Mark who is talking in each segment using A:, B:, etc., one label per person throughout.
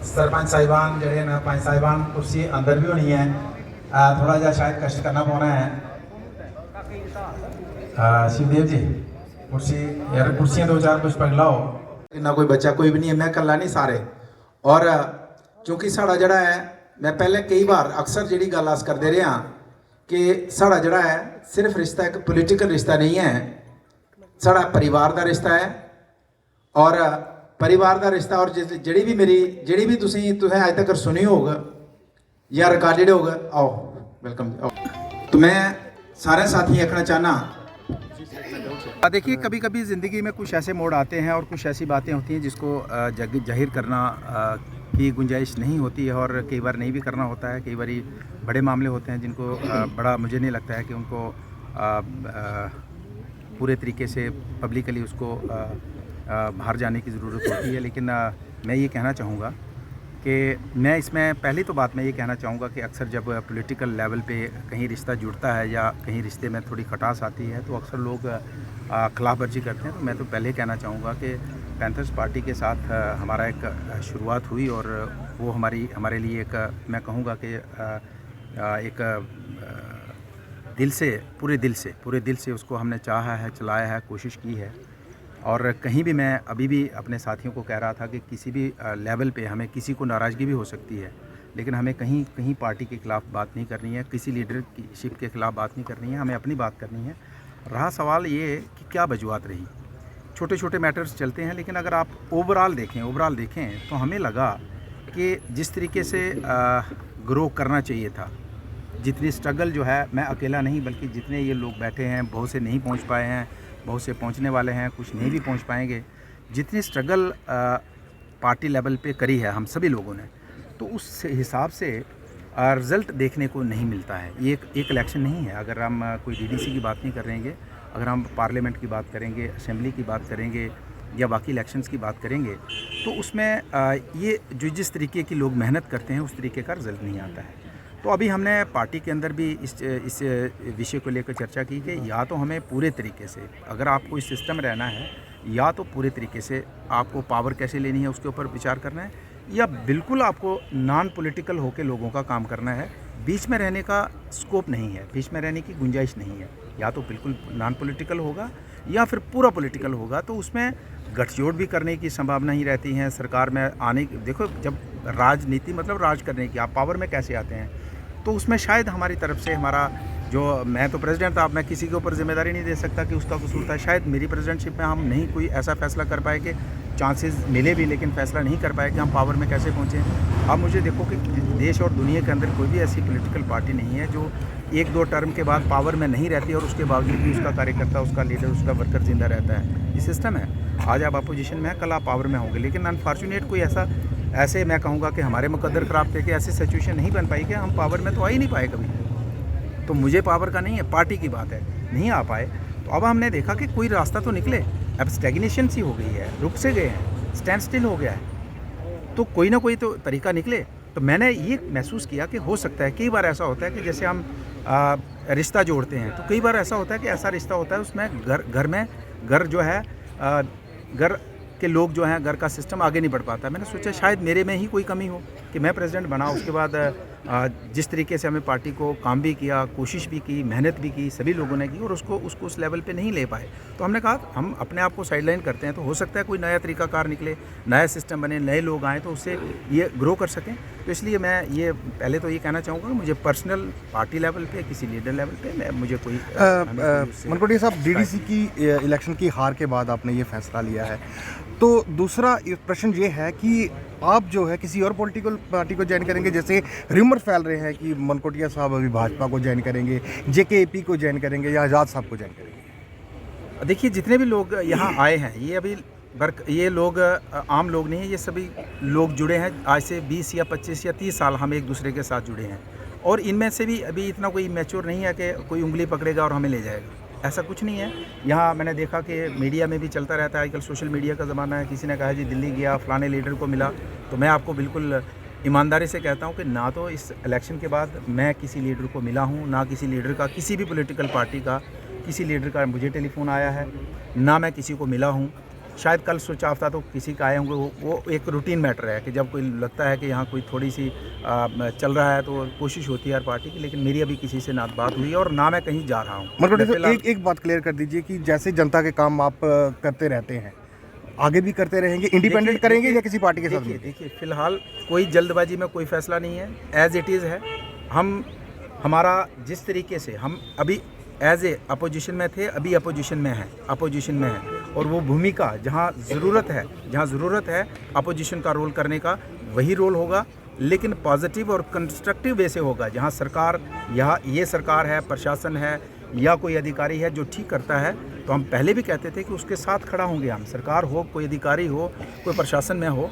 A: सरपंच साहिबान जड़े न पंच साहिबान कुर्सी अंदर भी होनी है, थोड़ा जा शायद कष्ट करना पौना है। शिवदेव जी कुर्सी यार, कुर्सियाँ दो चार कुछ पगला हो, इन्ना कोई बच्चा कोई भी नहीं है, मैं कला नहीं सारे। और क्योंकि साड़ा जड़ा है, मैं पहले कई बार अक्सर जी गल अस करते रहे हाँ कि साड़ा जड़ा है सिर्फ रिश्ता एक पोलिटिकल रिश्ता नहीं है, साड़ा परिवार का रिश्ता है। और परिवार का रिश्ता और जी भी मेरी जी भी तुसें अज तक सुनी होगा या रिकॉर्डेड होगा, आओ वेलकम आओ। तो मैं सारे साथी आखना चाहना,
B: देखिए कभी कभी ज़िंदगी में कुछ ऐसे मोड़ आते हैं और कुछ ऐसी बातें होती हैं जिसको जाहिर करना की गुंजाइश नहीं होती है, और कई बार नहीं भी करना होता है। कई बार बड़े मामले होते हैं जिनको बड़ा मुझे नहीं लगता है कि उनको पूरे तरीके से पब्लिकली उसको बाहर जाने की ज़रूरत होती है। लेकिन मैं ये कहना चाहूँगा कि मैं इसमें पहली तो बात मैं ये कहना चाहूँगा कि अक्सर जब पॉलिटिकल लेवल पे कहीं रिश्ता जुड़ता है या कहीं रिश्ते में थोड़ी खटास आती है तो अक्सर लोग खिलाफ वर्जी करते हैं। तो मैं तो पहले कहना चाहूँगा कि पैंथर्स पार्टी के साथ हमारा एक शुरुआत हुई और वो हमारे लिए एक मैं कहूँगा कि एक दिल से पूरे दिल से उसको हमने चाहा है, चलाया है, कोशिश की है। और कहीं भी मैं अभी भी अपने साथियों को कह रहा था कि किसी भी लेवल पे हमें किसी को नाराज़गी भी हो सकती है, लेकिन हमें कहीं पार्टी के ख़िलाफ़ बात नहीं करनी है, किसी लीडरशिप के ख़िलाफ़ बात नहीं करनी है, हमें अपनी बात करनी है। रहा सवाल ये कि क्या वजूहत रही, छोटे छोटे मैटर्स चलते हैं, लेकिन अगर आप ओवरऑल देखें तो हमें लगा कि जिस तरीके से ग्रो करना चाहिए था, जितनी स्ट्रगल जो है, मैं अकेला नहीं बल्कि जितने ये लोग बैठे हैं, बहुत से नहीं पहुंच पाए हैं, बहुत से पहुंचने वाले हैं, कुछ नहीं भी पहुंच पाएंगे, जितनी स्ट्रगल पार्टी लेवल पे करी है हम सभी लोगों ने, तो उस हिसाब से रिज़ल्ट देखने को नहीं मिलता है। ये एक इलेक्शन नहीं है। अगर हम कोई डीडीसी की बात नहीं करेंगे, अगर हम पार्लियामेंट की बात करेंगे, असेंबली की बात करेंगे या बाकी इलेक्शंस की बात करेंगे, तो उसमें ये जो जिस तरीके की लोग मेहनत करते हैं उस तरीके का रिज़ल्ट नहीं आता है। तो अभी हमने पार्टी के अंदर भी इस विषय को लेकर चर्चा की कि या तो हमें पूरे तरीके से, अगर आपको इस सिस्टम रहना है, या तो पूरे तरीके से आपको पावर कैसे लेनी है उसके ऊपर विचार करना है, या बिल्कुल आपको नॉन पॉलिटिकल होकर लोगों का काम करना है। बीच में रहने का स्कोप नहीं है, बीच में रहने की गुंजाइश नहीं है। या तो बिल्कुल नॉन पॉलिटिकल होगा या फिर पूरा पॉलिटिकल होगा, तो उसमें गठजोड़ भी करने की संभावना ही रहती है। सरकार में आने की, देखो जब राजनीति मतलब राज करने की, आप पावर में कैसे आते हैं, तो उसमें शायद हमारी तरफ से हमारा जो, मैं तो प्रेसिडेंट था, मैं किसी के ऊपर जिम्मेदारी नहीं दे सकता कि उसका कसूर था। शायद मेरी प्रेसिडेंटशिप में हम नहीं कोई ऐसा फैसला कर पाए कि चांसेस मिले भी, लेकिन फैसला नहीं कर पाए कि हम पावर में कैसे पहुँचे। अब मुझे देखो कि देश और दुनिया के अंदर कोई भी ऐसी पॉलिटिकल पार्टी नहीं है जो 1-2 टर्म के बाद पावर में नहीं रहती और उसके बावजूद भी उसका कार्यकर्ता, उसका लीडर, उसका वर्कर जिंदा रहता है। ये सिस्टम है। आज आप अपोजिशन में हैं, कल आप पावर में होंगे, लेकिन अनफॉर्चुनेट कोई ऐसे मैं कहूँगा कि हमारे मुकद्दर ख़राब थे कि ऐसी सिचुएशन नहीं बन पाई कि हम पावर में तो आ ही नहीं पाए कभी। तो मुझे पावर का नहीं है, पार्टी की बात है, नहीं आ पाए। तो अब हमने देखा कि कोई रास्ता तो निकले। अब स्टैग्नेशन सी हो गई है, रुक से गए हैं, स्टैंड स्टिल हो गया है, तो कोई ना कोई तो तरीका निकले। तो मैंने ये महसूस किया कि हो सकता है, कई बार ऐसा होता है कि जैसे हम रिश्ता जोड़ते हैं, तो कई बार ऐसा होता है कि ऐसा रिश्ता होता है उसमें घर जो है, घर के लोग जो हैं, घर का सिस्टम आगे नहीं बढ़ पाता। मैंने सोचा शायद मेरे में ही कोई कमी हो कि मैं प्रेसिडेंट बना, उसके बाद जिस तरीके से हमें पार्टी को काम भी किया, कोशिश भी की, मेहनत भी की, सभी लोगों ने की, और उसको उस लेवल पे नहीं ले पाए। तो हमने कहा हम अपने आप को साइडलाइन करते हैं, तो हो सकता है कोई नया तरीकाकार निकले, नया सिस्टम बने, नए लोग आएँ तो उससे ये ग्रो कर सकें। तो इसलिए मैं ये पहले तो ये कहना चाहूँगा, मुझे पर्सनल पार्टी लेवल पे, किसी लीडर लेवल पे मुझे कोई
C: मनकोटिया साहब, डीडीसी की इलेक्शन की हार के बाद आपने ये फैसला लिया है, तो दूसरा प्रश्न ये है कि आप जो है किसी और पॉलिटिकल पार्टी को ज्वाइन करेंगे? जैसे र्यूमर फैल रहे हैं कि मनकोटिया साहब अभी भाजपा को ज्वाइन करेंगे, जेकेएपी को ज्वाइन करेंगे या आज़ाद साहब को ज्वाइन करेंगे।
B: देखिए जितने भी लोग यहाँ आए हैं, ये लोग आम लोग नहीं हैं, ये सभी लोग जुड़े हैं। आज से 20 या 25 या 30 साल हम एक दूसरे के साथ जुड़े हैं, और इनमें से भी अभी इतना कोई मैच्योर नहीं है कि कोई उंगली पकड़ेगा और हमें ले जाएगा, ऐसा कुछ नहीं है। यहाँ मैंने देखा कि मीडिया में भी चलता रहता है, आजकल सोशल मीडिया का ज़माना है। किसी ने कहा जी दिल्ली गया, फलाने लीडर को मिला, तो मैं आपको बिल्कुल ईमानदारी से कहता हूँ कि ना तो इस इलेक्शन के बाद मैं किसी लीडर को मिला हूँ, ना किसी लीडर का, किसी भी पॉलिटिकल पार्टी का किसी लीडर का मुझे टेलीफोन आया है, ना मैं किसी को मिला हूँ। शायद कल स्विच ऑफ था तो किसी का आए होंगे, वो एक रूटीन मैटर है कि जब कोई लगता है कि यहाँ कोई थोड़ी सी चल रहा है तो कोशिश होती है हर पार्टी की, लेकिन मेरी अभी किसी से ना बात हुई और ना मैं कहीं जा रहा हूँ।
C: मनकोटी साहब, एक बात क्लियर कर दीजिए कि जैसे जनता के काम आप करते रहते हैं, आगे भी करते रहेंगे, इंडिपेंडेंट करेंगे या किसी पार्टी के साथ?
B: देखिए फिलहाल कोई जल्दबाजी में कोई फैसला नहीं है, एज इट इज़ है। हमारा जिस तरीके से हम अभी एज ए अपोजिशन में थे, अभी अपोजिशन में है, और वो भूमिका जहाँ ज़रूरत है अपोजिशन का रोल करने का, वही रोल होगा, लेकिन पॉजिटिव और कंस्ट्रक्टिव वे से होगा। जहाँ सरकार, यहाँ ये सरकार है, प्रशासन है या कोई अधिकारी है जो ठीक करता है, तो हम पहले भी कहते थे कि उसके साथ खड़ा होंगे हम। सरकार हो, कोई अधिकारी हो, कोई प्रशासन में हो,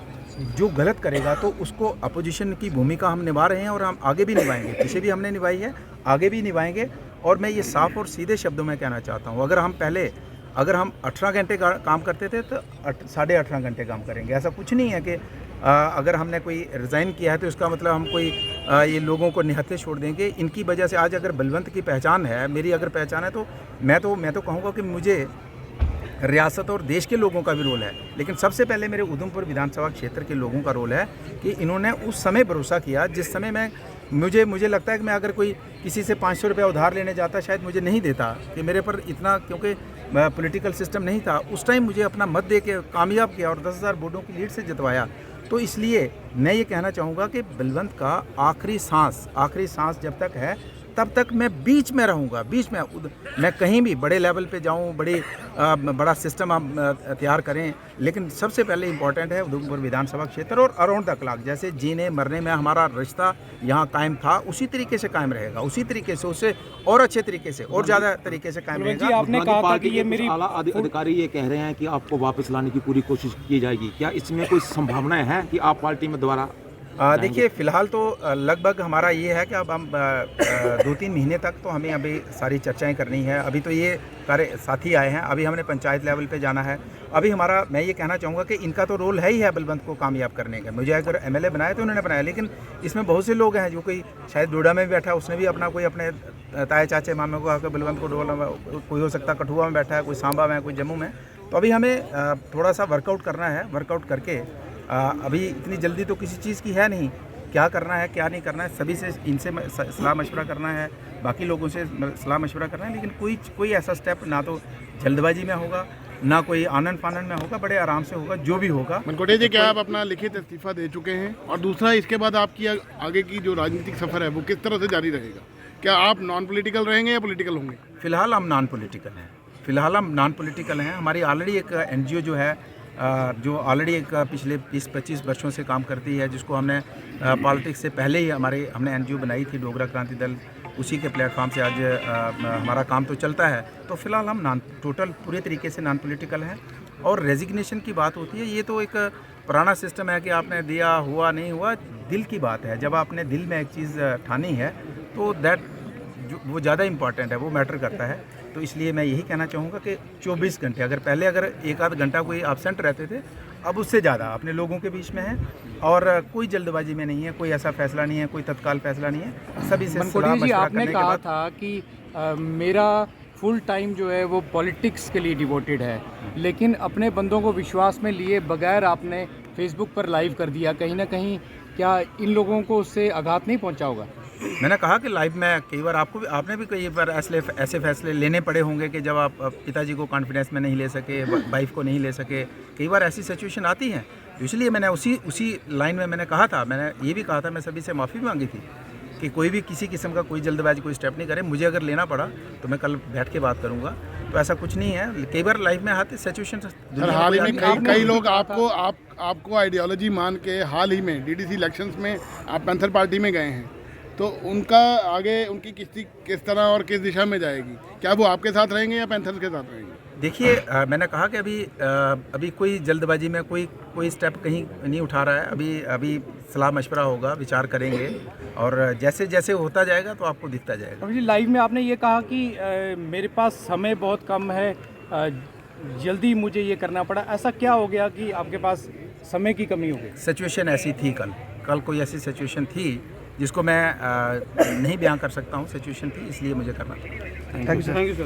B: जो गलत करेगा तो उसको अपोजिशन की भूमिका हम निभा रहे हैं और हम आगे भी निभाएंगे। पीछे भी हमने निभाई है, आगे भी निभाएंगे। और मैं ये साफ और सीधे शब्दों में कहना चाहता हूँ, अगर हम 18 घंटे काम करते थे तो 18.5 घंटे काम करेंगे। ऐसा कुछ नहीं है कि अगर हमने कोई रिज़ाइन किया है तो इसका मतलब हम कोई ये लोगों को निहत्थे छोड़ देंगे। इनकी वजह से आज अगर बलवंत की पहचान है, मेरी अगर पहचान है, तो मैं तो कहूँगा कि मुझे रियासत और देश के लोगों का भी रोल है, लेकिन सबसे पहले मेरे उधमपुर विधानसभा क्षेत्र के लोगों का रोल है कि इन्होंने उस समय भरोसा किया जिस समय मुझे लगता है कि मैं अगर कोई किसी से 500 रुपया उधार लेने जाता शायद मुझे नहीं देता, कि मेरे पर इतना, क्योंकि पॉलिटिकल सिस्टम नहीं था उस टाइम, मुझे अपना मत दे के कामयाब किया और 10,000 वोटों की लीड से जितवाया। तो इसलिए मैं ये कहना चाहूँगा कि बलवंत का आखिरी सांस जब तक है तब तक मैं बीच में रहूँगा। मैं कहीं भी बड़े लेवल पे जाऊँ, बड़ा सिस्टम हम तैयार करें, लेकिन सबसे पहले इम्पॉर्टेंट है उधमपुर विधानसभा क्षेत्र और अराउंड द क्लॉक। जैसे जीने मरने में हमारा रिश्ता यहाँ कायम था, उसी तरीके से कायम रहेगा, उसी तरीके से, उससे और अच्छे तरीके से और ज़्यादा तरीके से कायम रहेगा।
D: आपने कहा था कि ये मेरी आला अधिकारी ये कह रहे हैं कि आपको वापस लाने की पूरी कोशिश की जाएगी, क्या इसमें कोई संभावना है कि आप पार्टी में दोबारा?
B: देखिए फ़िलहाल तो लगभग हमारा ये है कि अब हम 2-3 महीने तक तो हमें अभी सारी चर्चाएं करनी है। अभी तो ये सारे साथी आए हैं, अभी हमने पंचायत लेवल पे जाना है। अभी मैं ये कहना चाहूँगा कि इनका तो रोल है ही है बलवंत को कामयाब करने का। मुझे अगर MLA बनाया तो उन्होंने बनाया, लेकिन इसमें बहुत से लोग हैं जो कोई शायद डोडा में भी बैठा है, उसने भी अपने ताए चाचे मामे को आकर बलवंत को डोला, कोई हो सकता कठुआ में बैठा है, कोई सांबा में, कोई जम्मू में। तो अभी हमें थोड़ा सा वर्कआउट करना है। वर्कआउट करके अभी इतनी जल्दी तो किसी चीज़ की है नहीं, क्या करना है क्या नहीं करना है, सभी से इनसे सलाह मशवरा करना है, बाकी लोगों से सलाह मशवरा करना है, लेकिन कोई ऐसा स्टेप ना तो जल्दबाजी में होगा, ना कोई आनंद फानन में होगा, बड़े आराम से होगा जो भी होगा।
E: मनकोटिया जी, क्या आप अपना लिखित इस्तीफा दे चुके हैं? और दूसरा, इसके बाद आपकी आगे की जो राजनीतिक सफ़र है वो किस तरह से जारी रहेगा? क्या आप नॉन पॉलिटिकल रहेंगे या पॉलिटिकल होंगे?
B: फ़िलहाल हम नॉन पॉलिटिकल हैं। हमारी ऑलरेडी एक NGO जो है, जो ऑलरेडी एक पिछले 20-25 वर्षों से काम करती है, जिसको हमने पॉलिटिक्स से पहले ही हमने NGO बनाई थी, डोगरा क्रांति दल, उसी के प्लेटफॉर्म से आज हमारा काम तो चलता है। तो फिलहाल हम पूरे तरीके से नॉन पॉलिटिकल हैं। और रेजिग्नेशन की बात होती है, ये तो एक पुराना सिस्टम है कि आपने दिया, हुआ नहीं हुआ, दिल की बात है। जब आपने दिल में एक चीज़ ठानी है तो वो ज़्यादा इम्पॉर्टेंट है, वो मैटर करता है। तो इसलिए मैं यही कहना चाहूँगा कि 24 घंटे, अगर पहले एक आध घंटा कोई एब्सेंट रहते थे, अब उससे ज़्यादा अपने लोगों के बीच में है, और कोई जल्दबाजी में नहीं है, कोई ऐसा फैसला नहीं है, कोई तत्काल फैसला नहीं है, सभी से सलाह मशवरा
F: आपने कहा था कि मेरा फुल टाइम जो है वो पॉलिटिक्स के लिए डिवोटेड है, लेकिन अपने बंदों को विश्वास में लिए बगैर आपने फेसबुक पर लाइव कर दिया, कहीं ना कहीं क्या इन लोगों को उससे आघात नहीं पहुंचा होगा?
B: मैंने कहा कि लाइव में कई बार आपने भी कई बार ऐसे फैसले लेने पड़े होंगे कि जब आप पिताजी को कॉन्फिडेंस में नहीं ले सके, वाइफ को नहीं ले सके, कई बार ऐसी सिचुएशन आती हैं। तो इसलिए मैंने उसी लाइन में मैंने कहा था, मैंने ये भी कहा था, मैं सभी से माफ़ी मांगी थी कि कोई भी किसी किस्म का कोई जल्दबाजी, कोई स्टेप नहीं करे। मुझे अगर लेना पड़ा तो मैं कल बैठ के बात करूँगा। तो ऐसा कुछ नहीं है, कई बार लाइफ में आते सिचुएशन।
E: हाल ही में कई लोग आपको आइडियोलॉजी मान के हाल ही में DDC इलेक्शंस में आप पैंथर पार्टी में गए हैं, तो उनका आगे उनकी किस तरह और किस दिशा में जाएगी? क्या वो आपके साथ रहेंगे या पैंथर्स के साथ रहेंगे?
B: देखिए, मैंने कहा कि अभी कोई जल्दबाजी में कोई स्टेप कहीं नहीं उठा रहा है। अभी सलाह मशवरा होगा, विचार करेंगे, और जैसे जैसे होता जाएगा तो आपको दिखता जाएगा।
F: अभी लाइव में आपने ये कहा कि मेरे पास समय बहुत कम है, जल्दी मुझे ये करना पड़ा। ऐसा क्या हो गया कि आपके पास समय की कमी हो गई?
B: सिचुएशन ऐसी थी, कल कोई ऐसी सिचुएशन थी जिसको मैं नहीं बयां कर सकता हूँ। सिचुएशन थी, इसलिए मुझे करना था।
C: Thank you sir.